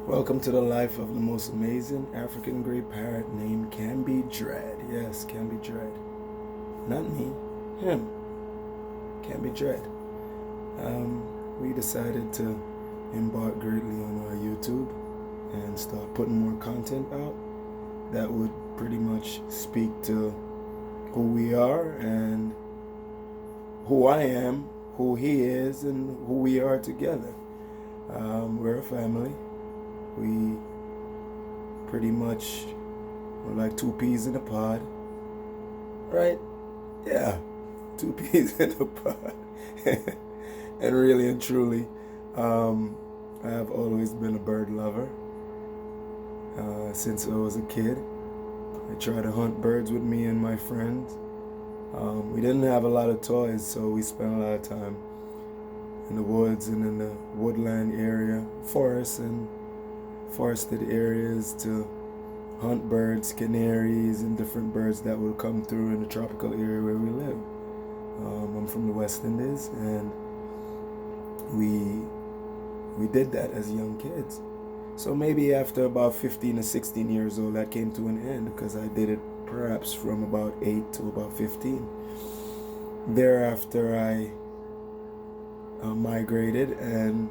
Welcome to the life of the most amazing African Grey Parrot named Cambi Dred. Yes, Cambi Dred. Not me, him. Cambi Dred. We decided to embark greatly on our YouTube and start putting more content out that would pretty much speak to who we are and who I am, who he is, and who we are together. We're a family. We pretty much are like two peas in a pod, right? Yeah, two peas in a pod. And really and truly, I have always been a bird lover. Since I was a kid, I tried to hunt birds with me and my friends. We didn't have a lot of toys, so we spent a lot of time in the woods and in the woodland area, forested areas to hunt birds, canaries, and different birds that will come through in the tropical area where we live. I'm from the West Indies, and we did that as young kids. So maybe after about 15 or 16 years old, that came to an end because I did it perhaps from about 8 to about 15. Thereafter, I migrated and,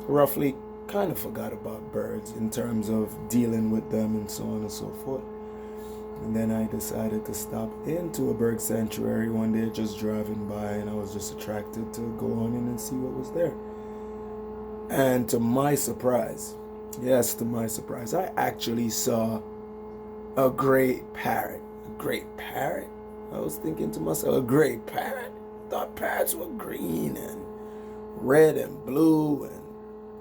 roughly kind of forgot about birds in terms of dealing with them and so on and so forth. And then I decided to stop into a bird sanctuary one day, just driving by, and I was just attracted to go on in and see what was there. And to my surprise, yes, to my surprise, I actually saw a great parrot. A great parrot? I was thinking to myself, a great parrot? I thought parrots were green and red and blue and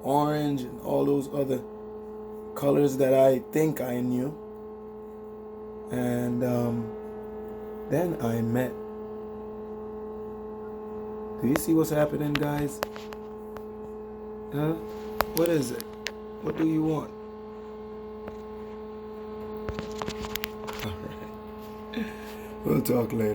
orange and all those other colors that I think I knew. And then I met. Do you see what's happening, guys? Huh? What is it? What do you want? All right. We'll talk later.